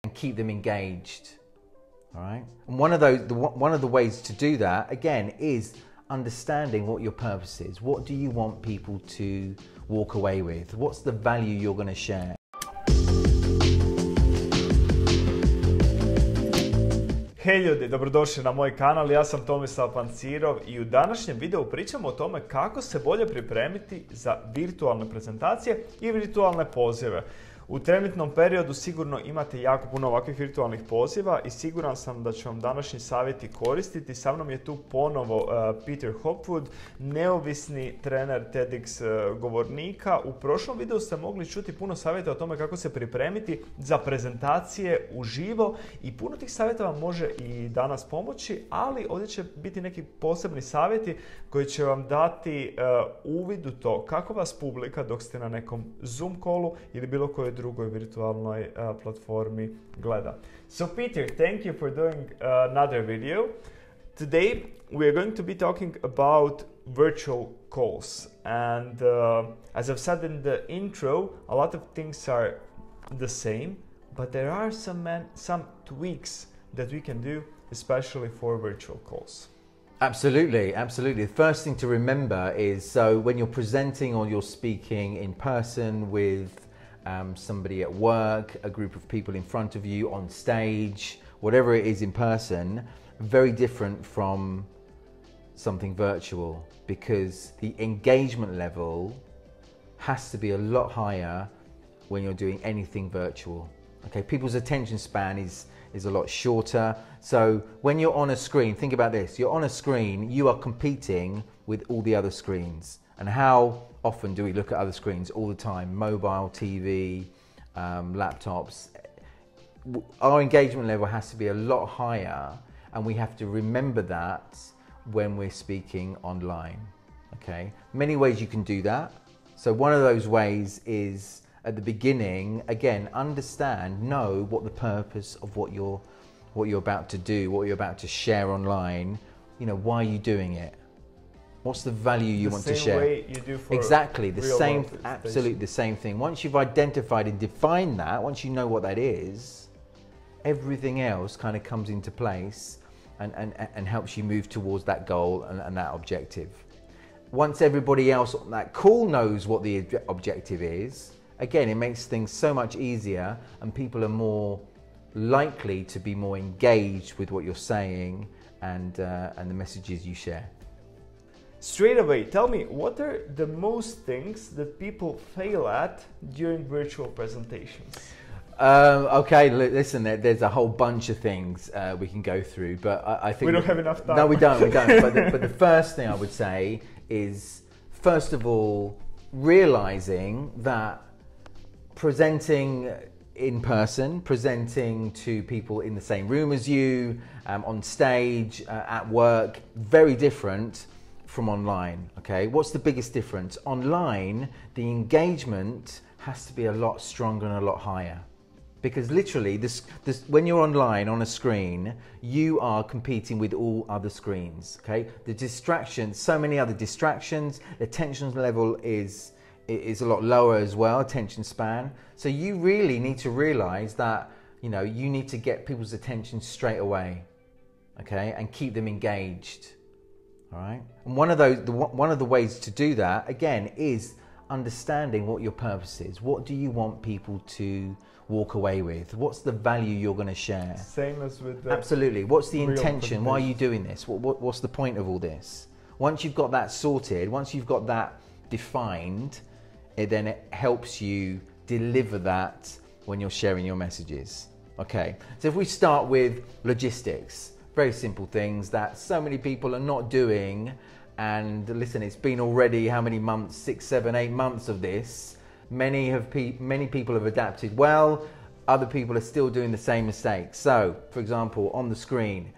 and keep them engaged. All right. And one of the ways to do that, again, is understanding what your purpose is. What do you want people to walk away with? What's the value you're going to share? Hej ljudi, dobrodošli na moj kanal, ja sam Tomislav Pancirov i u današnjem videu pričamo o tome kako se bolje pripremiti za virtualne prezentacije i virtualne pozive. U trenutnom periodu sigurno imate jako puno ovakvih virtualnih poziva i siguran sam da će vam današnji savjeti koristiti. Sa mnom je tu ponovo Peter Hopwood, neovisni trener TEDx govornika. U prošlom videu ste mogli čuti puno savjeta o tome kako se pripremiti za prezentacije uživo i puno tih savjeta vam može i danas pomoći, ali ovdje će biti neki posebni savjeti koji će vam dati uvid u to kako vas publika dok ste na nekom Zoom callu ili bilo kojoj drugoj virtualnoj platformi gleda. So Peter, thank you for doing another video. Today we are going to be talking about virtual calls, and as I've said in the intro, a lot of things are the same, but there are some tweaks that we can do, especially for virtual calls. Absolutely, absolutely. The first thing to remember is, so when you're presenting or you're speaking in person with somebody at work, a group of people in front of you, on stage, whatever it is in person, very different from something virtual, because the engagement level has to be a lot higher when you're doing anything virtual. Okay, people's attention span is a lot shorter. So when you're on a screen, think about this, you're on a screen, you are competing with all the other screens. And how often do we look at other screens? All the time, mobile, TV, laptops. Our engagement level has to be a lot higher, and we have to remember that when we're speaking online, okay? Many ways you can do that. So one of those ways is, at the beginning, again, know what the purpose of what you're about to do, what you're about to share online. You know, why are you doing it? What's the value you want to share? The same way you do for exactly the same, world absolutely the same thing. Once you've identified and defined that, once you know what that is, everything else kind of comes into place and helps you move towards that goal and that objective. Once everybody else on that call knows what the objective is, again, it makes things so much easier, and people are more likely to be more engaged with what you're saying and the messages you share. Straight away, tell me, what are the most things that people fail at during virtual presentations? Okay, listen, there's a whole bunch of things we can go through, but I think... We don't have enough time. No, we don't. But the first thing I would say is, first of all, realizing that presenting in person, presenting to people in the same room as you, on stage, at work, very different from online, okay? What's the biggest difference? Online, the engagement has to be a lot stronger and a lot higher. Because literally, when you're online on a screen, you are competing with all other screens, okay? The distractions, so many other distractions, the attention level is a lot lower as well, attention span. So you really need to realize that, you know, you need to get people's attention straight away, okay? And keep them engaged. All right. And one of the ways to do that, again, is understanding what your purpose is. What do you want people to walk away with? What's the value you're going to share? Same as with the absolutely. What's the intention? Why are you doing this? What's the point of all this? Once you've got that sorted, once you've got that defined, it helps you deliver that when you're sharing your messages. Okay. So if we start with logistics. Very simple things that so many people are not doing, and listen, it's been already how many months, 6, 7, 8 months of this. Many people have adapted well, other people are still doing the same mistakes. So, for example, on the screen,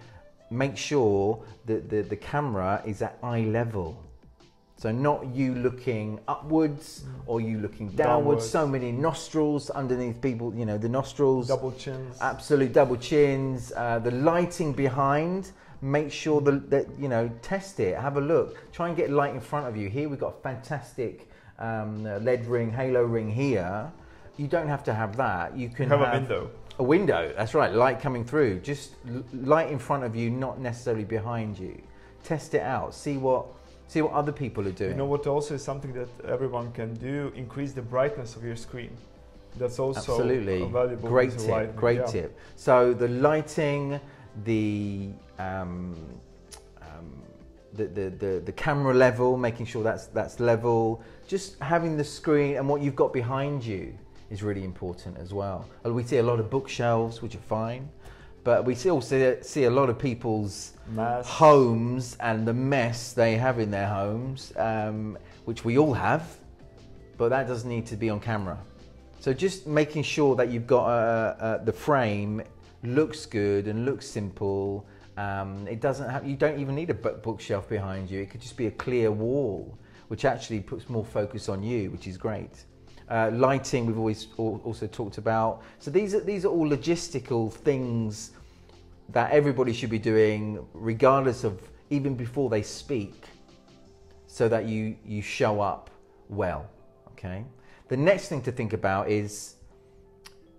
make sure that the camera is at eye level. So not you looking upwards or you looking downwards. So many nostrils underneath people, you know, the nostrils. Double chins. Absolute double chins. The lighting behind, make sure that, you know, test it, have a look. Try and get light in front of you. Here we've got a fantastic LED ring, halo ring here. You don't have to have that. You can have a window. A window, that's right, light coming through. Just light in front of you, not necessarily behind you. Test it out, see what other people are doing. You know what also is something that everyone can do? Increase the brightness of your screen. That's also absolutely a valuable great piece of tip. lighting. Great tip. So the lighting, the camera level, making sure that's level. Just having the screen and what you've got behind you is really important as well. We see a lot of bookshelves, which are fine, but we also see a lot of people's homes and the mess they have in their homes, which we all have, but that doesn't need to be on camera. So just making sure that you've got the frame looks good and looks simple. It doesn't have, you don't even need a bookshelf behind you. It could just be a clear wall, which actually puts more focus on you, which is great. Lighting, we've always also talked about. So these are all logistical things that everybody should be doing, regardless of, even before they speak, so that you show up well, okay? The next thing to think about is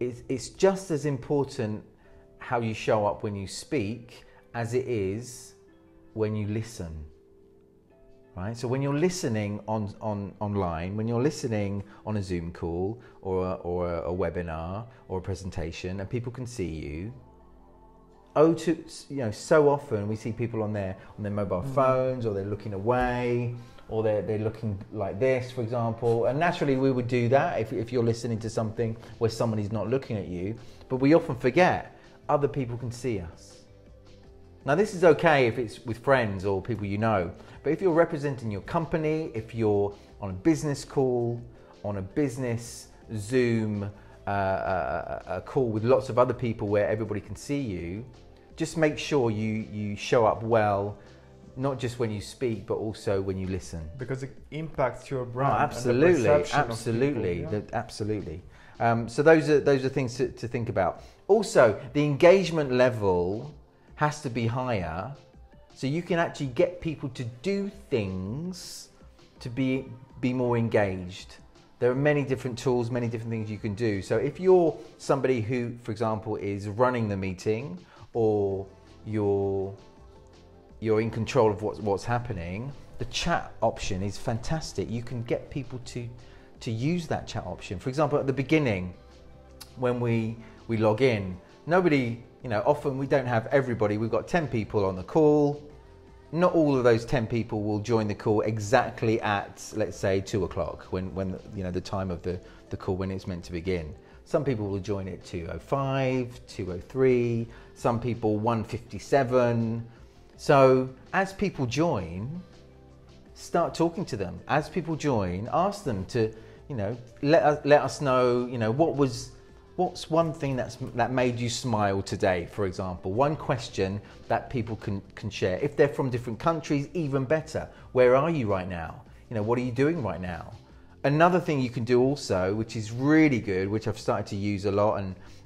it's just as important how you show up when you speak as it is when you listen, right? So when you're listening online, when you're listening on a Zoom call or a webinar or a presentation, and people can see you. So often we see people on their mobile phones, or they're looking away, or they're looking like this, for example. And naturally we would do that if you're listening to something where somebody's not looking at you. But we often forget other people can see us. Now this is okay if it's with friends or people you know, but if you're representing your company, if you're on a business call, on a business Zoom a call with lots of other people where everybody can see you, just make sure you show up well, not just when you speak, but also when you listen. Because it impacts your brand. Oh, absolutely, and the perception absolutely, of people, absolutely. So those are things to think about. Also, the engagement level has to be higher, so you can actually get people to do things to be more engaged. There are many different tools, many different things you can do. So if you're somebody who, for example, is running the meeting, or you're in control of what's happening, the chat option is fantastic. You can get people to use that chat option. For example, at the beginning, when we log in, nobody, often we don't have everybody. We've got 10 people on the call. Not all of those 10 people will join the call exactly at, let's say, 2 o'clock, when the time of the call when it's meant to begin. Some people will join at 2:05, 2:03, some people 1:57. So as people join, start talking to them. As people join, ask them to, let us know, what's one thing that made you smile today, for example. One question that people can share. If they're from different countries, even better. Where are you right now? What are you doing right now? Another thing you can do also, which is really good, which I've started to use a lot,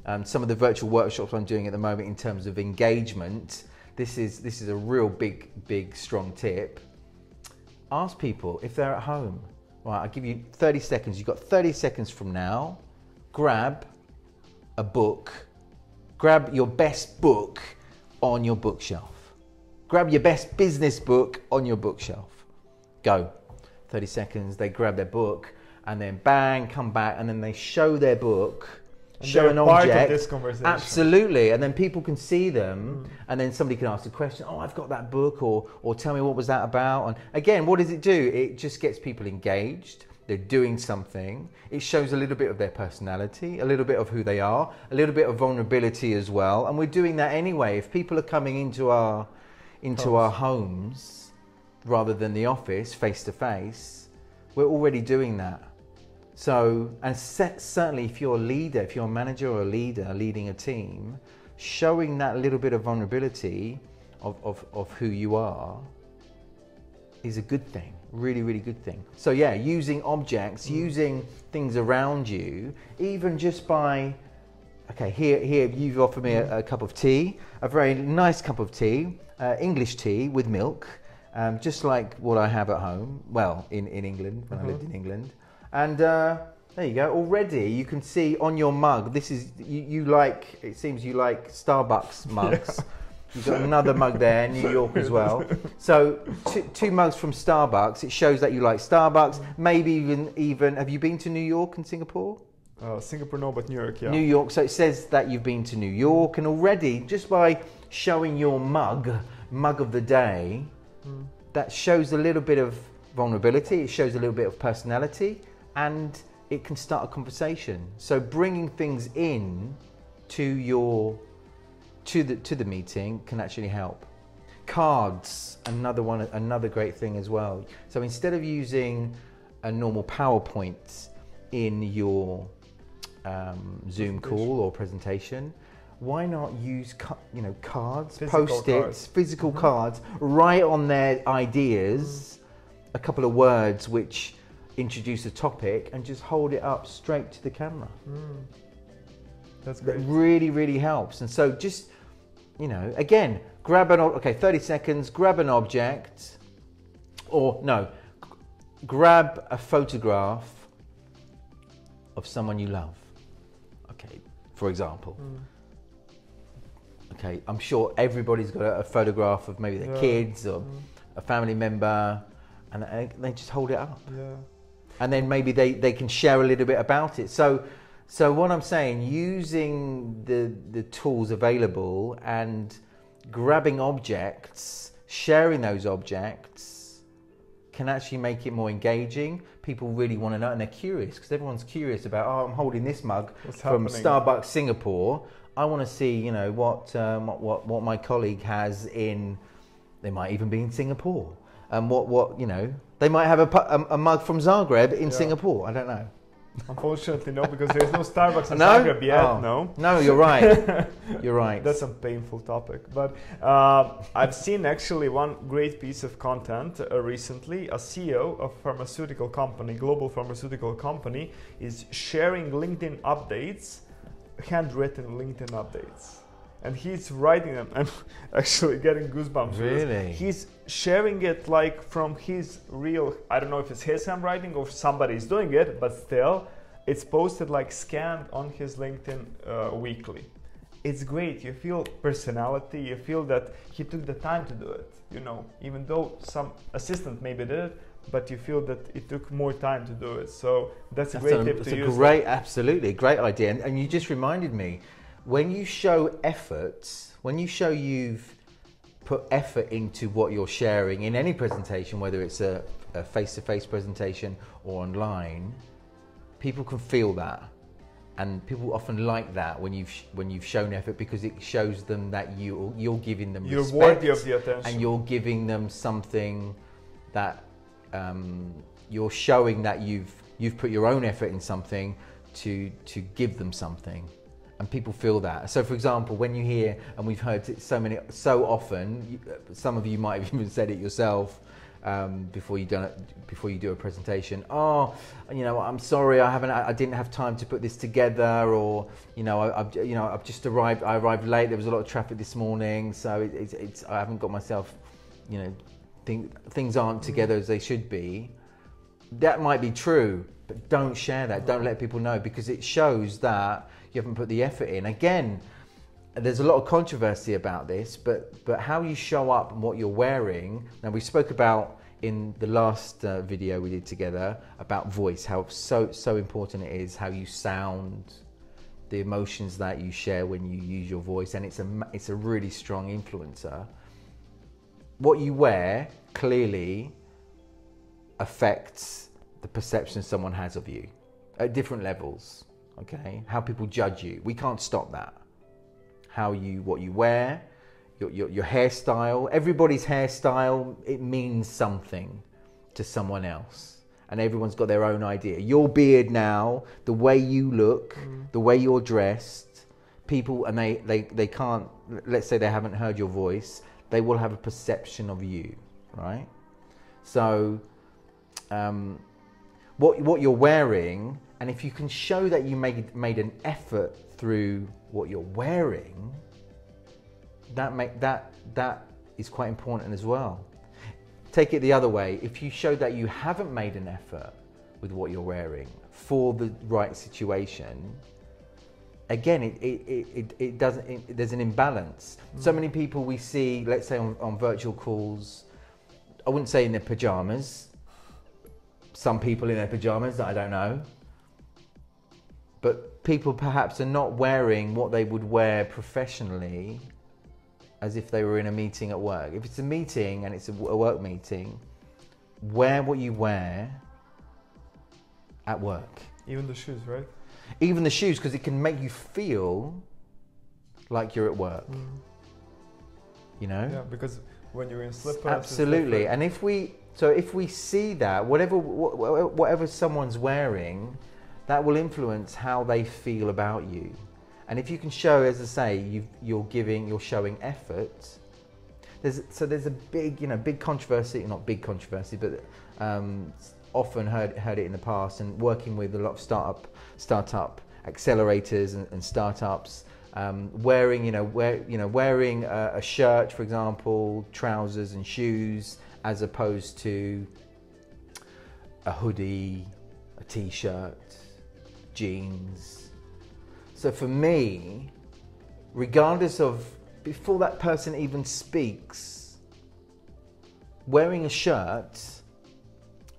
and some of the virtual workshops I'm doing at the moment in terms of engagement, this is a real big strong tip. Ask people if they're at home. Right, I'll give you 30 seconds. You've got 30 seconds from now. Grab a book. Grab your best book on your bookshelf. Grab your best business book on your bookshelf. Go. 30 seconds, they grab their book, and then bang, come back, and then they show their book, and show an object. Part of this conversation. Absolutely, and then people can see them, and then somebody can ask a question, oh, I've got that book, or tell me what was that about. And again, what does it do? It just gets people engaged. They're doing something. It shows a little bit of their personality, a little bit of who they are, a little bit of vulnerability as well. And we're doing that anyway. If people are coming into our homes rather than the office, face to face, we're already doing that. So, and certainly if you're a leader, if you're a manager or a leader leading a team, showing that little bit of vulnerability of who you are is a good thing. Really, really good thing. So yeah, using objects, using things around you, even just by, okay, here you've offered me a cup of tea, a very nice cup of tea, English tea with milk, just like what I have at home, well, in England, when I lived in England. And There you go. Already you can see on your mug, this is, you like, it seems you like Starbucks mugs. Yeah. You've got another mug there, New York as well. So two mugs from Starbucks. It shows that you like Starbucks. Maybe even have you been to New York and Singapore? Singapore no, but New York, yeah. New York, so it says that you've been to New York, and already just by showing your mug of the day, that shows a little bit of vulnerability, it shows a little bit of personality, and it can start a conversation. So bringing things in to the meeting can actually help. Cards, another great thing as well. So instead of using a normal PowerPoint in your Zoom call or presentation, why not use cards, Post-its, physical cards, write on their ideas, a couple of words which introduce a topic, and just hold it up straight to the camera. That's great. That really, really helps. And so just, again, grab 30 seconds, grab an object, or no, grab a photograph of someone you love. Okay, for example. Okay, I'm sure everybody's got a photograph of maybe their kids or a family member, and they just hold it up. Yeah. And then maybe they can share a little bit about it. So what I'm saying, using the tools available and grabbing objects, sharing those objects can actually make it more engaging. People really want to know, and they're curious, because everyone's curious about, I'm holding this mug from Starbucks Singapore. I want to see, what my colleague has in, they might even be in Singapore. And they might have a mug from Zagreb in Singapore. I don't know. Unfortunately, no, because there's no Starbucks in Zagreb yet. No, you're right. You're right. That's a painful topic. But I've seen actually one great piece of content recently. A CEO of global pharmaceutical company, is sharing LinkedIn updates, handwritten LinkedIn updates. And he's writing them. I'm actually getting goosebumps. Really? He's sharing it like from his real, I don't know if it's his handwriting or somebody's doing it, but still, it's posted like scanned on his LinkedIn weekly. It's great. You feel personality. You feel that he took the time to do it. Even though some assistant maybe did it, but you feel that it took more time to do it. So that's a great tip to use. Absolutely, great idea. And you just reminded me, when you show effort, when you show you've put effort into what you're sharing in any presentation, whether it's a face-to-face presentation or online, people can feel that. And people often like that when you've shown effort, because it shows them that you're giving them respect. You're worthy of the attention. And you're giving them something that you're showing that you've put your own effort in something to give them something. And people feel that. So for example, when you hear, and we've heard it so often, some of you might have even said it yourself before you do a presentation. I'm sorry, I didn't have time to put this together, or I've just arrived. I arrived late. There was a lot of traffic this morning, so I haven't got myself. Things aren't together as they should be. That might be true, but don't share that. Don't let people know, because it shows that you haven't put the effort in. Again, there's a lot of controversy about this, but how you show up and what you're wearing. Now, we spoke about in the last video we did together about voice, how so important it is, how you sound, the emotions that you share when you use your voice, and it's a really strong influencer. What you wear clearly affects the perception someone has of you at different levels. Okay, how people judge you, we can't stop that. What you wear, your hairstyle, everybody's hairstyle, it means something to someone else, and everyone's got their own idea. Your beard now, the way you look, the way you're dressed, people, and they can't, let's say they haven't heard your voice, they will have a perception of you, right? So what you're wearing, and if you can show that you made an effort through what you're wearing, that is quite important as well. Take it the other way. If you show that you haven't made an effort with what you're wearing, for the right situation, again, it doesn't. There's an imbalance. So many people we see, let's say on virtual calls, I wouldn't say in their pajamas. Some people in their pajamas, I don't know. But people perhaps are not wearing what they would wear professionally, as if they were in a meeting at work. If it's a meeting and it's a work meeting, wear what you wear at work. Even the shoes, right? Even the shoes, because it can make you feel like you're at work. You know? Yeah, because when you're in slippers. Absolutely. And if we see that, whatever someone's wearing, that will influence how they feel about you. And if you can show, as I say, you're showing effort. There's a big controversy, not big controversy, but often heard it in the past, and working with a lot of startup accelerators and startups, wearing a shirt, for example, trousers and shoes, as opposed to a hoodie, a t-shirt, jeans. So for me, regardless of, before that person even speaks, wearing a shirt,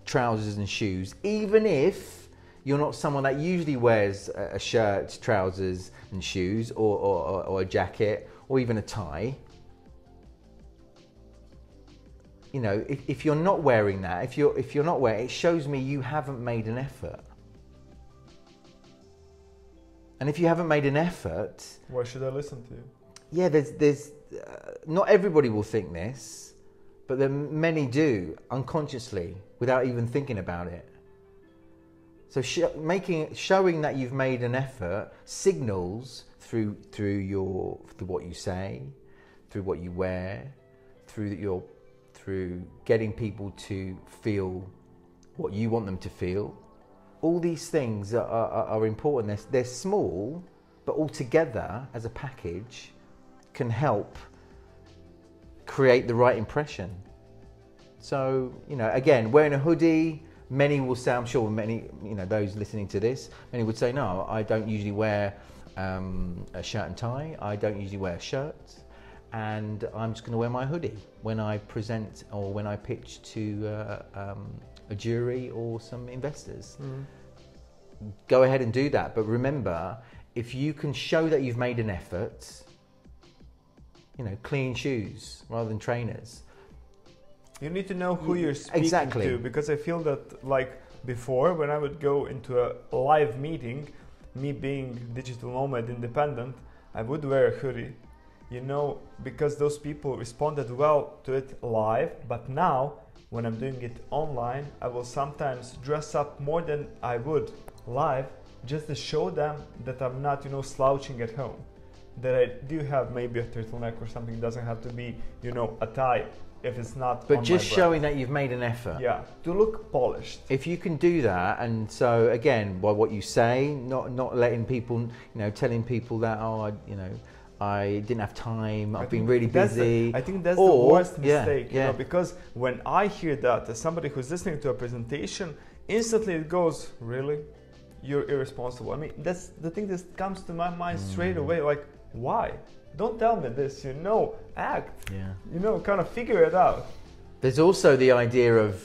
trousers and shoes, even if you're not someone that usually wears a shirt, trousers and shoes, or a jacket, or even a tie, you know, if you're not wearing that, if you're not wearing, it shows me you haven't made an effort. And if you haven't made an effort, why should I listen to you? Yeah, there's not everybody will think this, but many do unconsciously, without even thinking about it. So showing that you've made an effort signals through what you say, through what you wear, through getting people to feel what you want them to feel. All these things are important. They're small, but all together as a package can help create the right impression. So, you know, again, wearing a hoodie, many will say, I'm sure many, you know, those listening to this, many would say, no, I don't usually wear a shirt and tie. I don't usually wear a shirt, and I'm just going to wear my hoodie when I present or when I pitch to a jury or some investors. Go ahead and do that. But remember, if you can show that you've made an effort, you know, clean shoes rather than trainers. You need to know who you're speaking to, because I feel that, like before, when I would go into a live meeting, me being digital nomad independent, I would wear a hoodie, you know, because those people responded well to it live. But now, when I'm doing it online, I will sometimes dress up more than I would live, just to show them that I'm not, you know, slouching at home, that I do have maybe a turtleneck or something. It doesn't have to be, you know, a tie if it's not. But just showing that you've made an effort. Yeah, to look polished. If you can do that, and so again, by what you say, not letting people, you know, telling people that, oh, I didn't have time, I've been really busy. I think that's the worst mistake, you know, because when I hear that as somebody who's listening to a presentation, instantly it goes, really? You're irresponsible. I mean, that's the thing that comes to my mind straight away. Like, why? Don't tell me this, you know, act. Yeah. You know, kind of figure it out. There's also the idea of,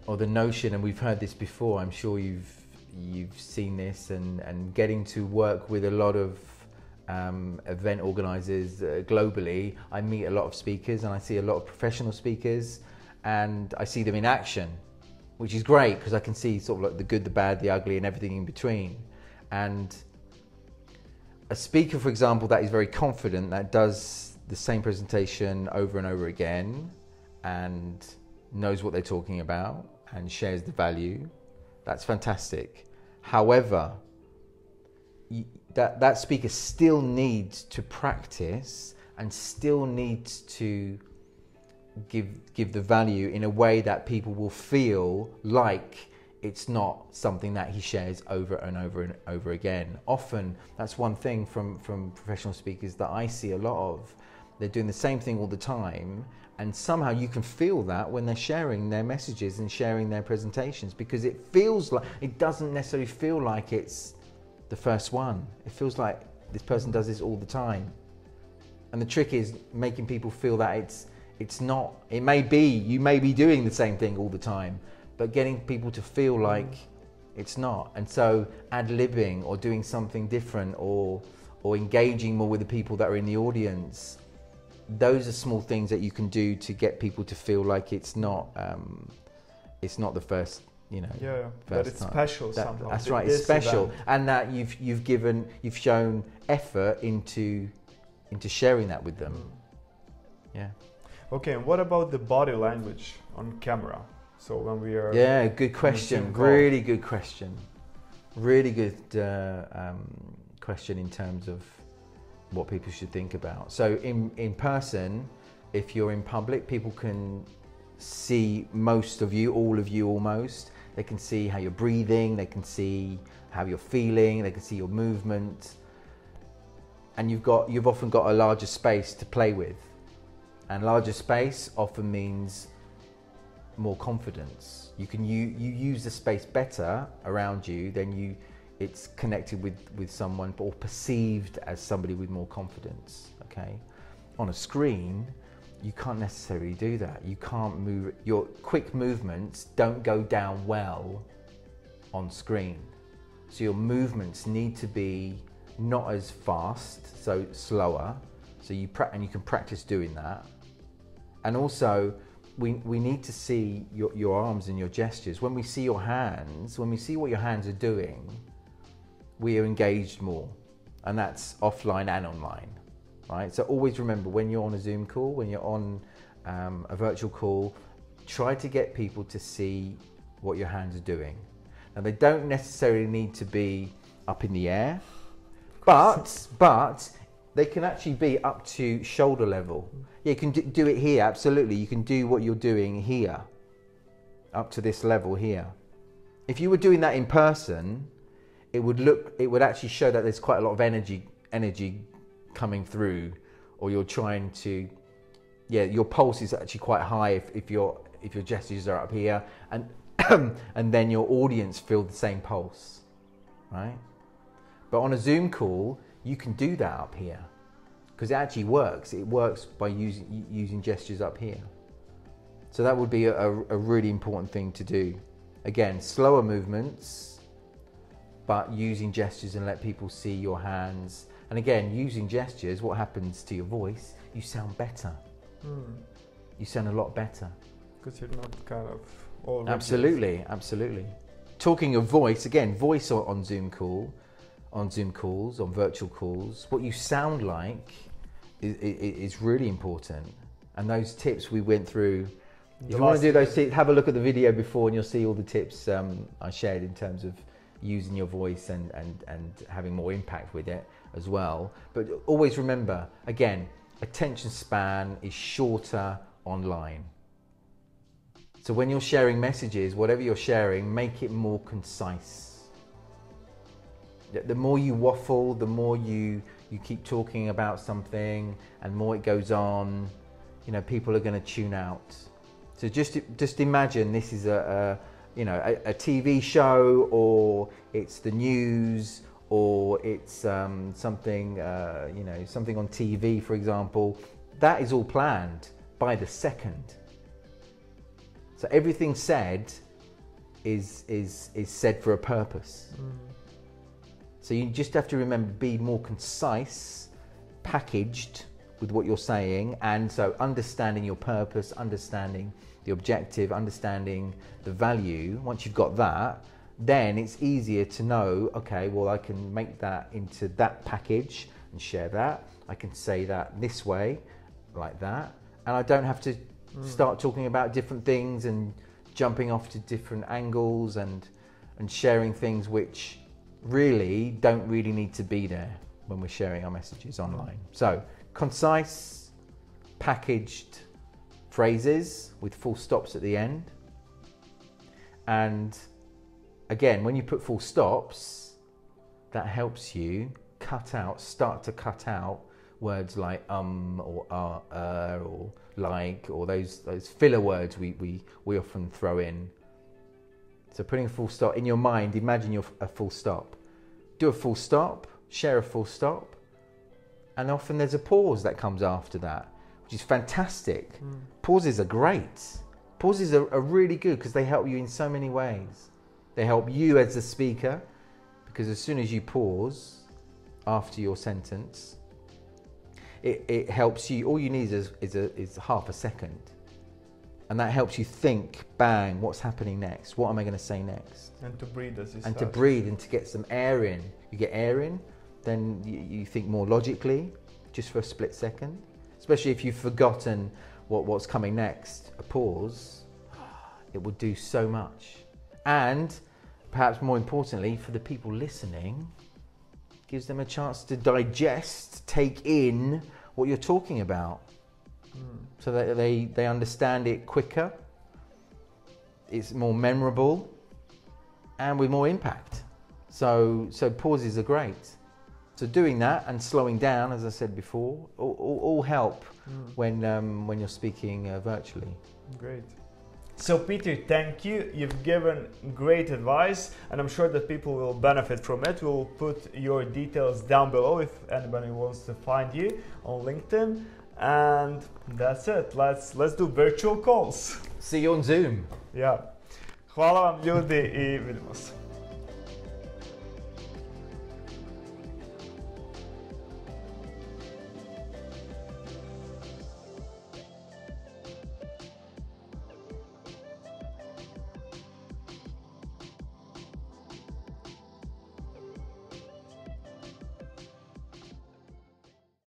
or the notion, and we've heard this before, I'm sure you've seen this, and getting to work with a lot of event organizers globally. I meet a lot of speakers, and I see a lot of professional speakers, and I see them in action, which is great because I can see sort of like the good, the bad, the ugly, and everything in between. And a speaker, for example, that is very confident, that does the same presentation over and over again and knows what they're talking about and shares the value, that's fantastic. However, that speaker still needs to practice and still needs to give the value in a way that people will feel like it's not something that he shares over and over and over again. Often, that's one thing from professional speakers that I see a lot of, they're doing the same thing all the time, and somehow you can feel that when they're sharing their messages and sharing their presentations, because it feels like, it doesn't necessarily feel like it's the first one. It feels like this person does this all the time. And the trick is making people feel that it's not, it may be, you may be doing the same thing all the time, but getting people to feel like it's not. And so ad-libbing or doing something different or engaging more with the people that are in the audience, those are small things that you can do to get people to feel like it's not the first, you know. Yeah, first that it's time. special somehow. That's right, it's special, and that you've shown effort into sharing that with them. Yeah. Okay, and what about the body language on camera? So when we are... Yeah, good question. Really good question. Really good question in terms of what people should think about. So in person, if you're in public, people can see most of you, all of you almost. They can see how you're breathing, they can see how you're feeling, they can see your movement. And you've often got a larger space to play with. And larger space often means more confidence. You use the space better around you, then it's connected with someone or perceived as somebody with more confidence. Okay, on a screen, you can't necessarily do that. You can't move. Your quick movements don't go down well on screen. So your movements need to be not as fast, so slower. So you can practice doing that. And also, we need to see your arms and your gestures. When we see your hands, when we see what your hands are doing, we are engaged more, and that's offline and online, right? So always remember, when you're on a Zoom call, when you're on a virtual call, try to get people to see what your hands are doing. Now, they don't necessarily need to be up in the air, but they can actually be up to shoulder level. Yeah, you can do it here, absolutely. You can do what you're doing here, up to this level here. If you were doing that in person, it would actually show that there's quite a lot of energy coming through, or you're trying to, your pulse is actually quite high if your gestures are up here, and and then your audience feel the same pulse, right? But on a Zoom call, you can do that up here, because it actually works. It works by using gestures up here. So that would be a really important thing to do. Again, slower movements, but using gestures and let people see your hands. And again, using gestures, what happens to your voice? You sound better. You sound a lot better. Because you're not kind of all rigid. Absolutely. Talking of voice, again, voice on Zoom calls, on virtual calls, what you sound like is really important. And those tips we went through, if you want to do those tips, have a look at the video before and you'll see all the tips I shared in terms of using your voice and having more impact with it as well. But always remember, again, attention span is shorter online. So when you're sharing messages, whatever you're sharing, make it more concise. The more you waffle, the more you keep talking about something and more it goes on, people are going to tune out. So just imagine this is a TV show, or it's the news, or it's something something on TV, for example. That is all planned by the second. So everything said is said for a purpose. So you just have to remember, be more concise, packaged with what you're saying, and so understanding your purpose, understanding the objective, understanding the value. Once you've got that, then it's easier to know, okay, well, I can make that into that package and share that. I can say that this way, like that, and I don't have to start talking about different things and jumping off to different angles and sharing things which really don't really need to be there when we're sharing our messages online. So concise, packaged phrases with full stops at the end. And again, when you put full stops, that helps you start to cut out words like or or like, or those filler words we often throw in. So putting a full stop in your mind, imagine a full stop. Do a full stop, share a full stop, and often there's a pause that comes after that, which is fantastic. Pauses are great. Pauses are really good because they help you in so many ways. They help you as the speaker, because as soon as you pause after your sentence, it helps you. All you need is half a second. And that helps you think, bang, what's happening next? What am I going to say next? And to breathe as you And start. to breathe and to get some air in. You get air in, then you think more logically, just for a split second. Especially if you've forgotten what's coming next. A pause, it will do so much. And perhaps more importantly, for the people listening, gives them a chance to digest, take in what you're talking about. So that they understand it quicker, it's more memorable, and with more impact. So pauses are great. So doing that and slowing down, as I said before, all help when you're speaking virtually. Great. So Peter, thank you. You've given great advice, and I'm sure that people will benefit from it. We'll put your details down below if anybody wants to find you on LinkedIn. And that's it. Let's do virtual calls. See you on Zoom. Ja. Hvala vam ljudi i vidimo se.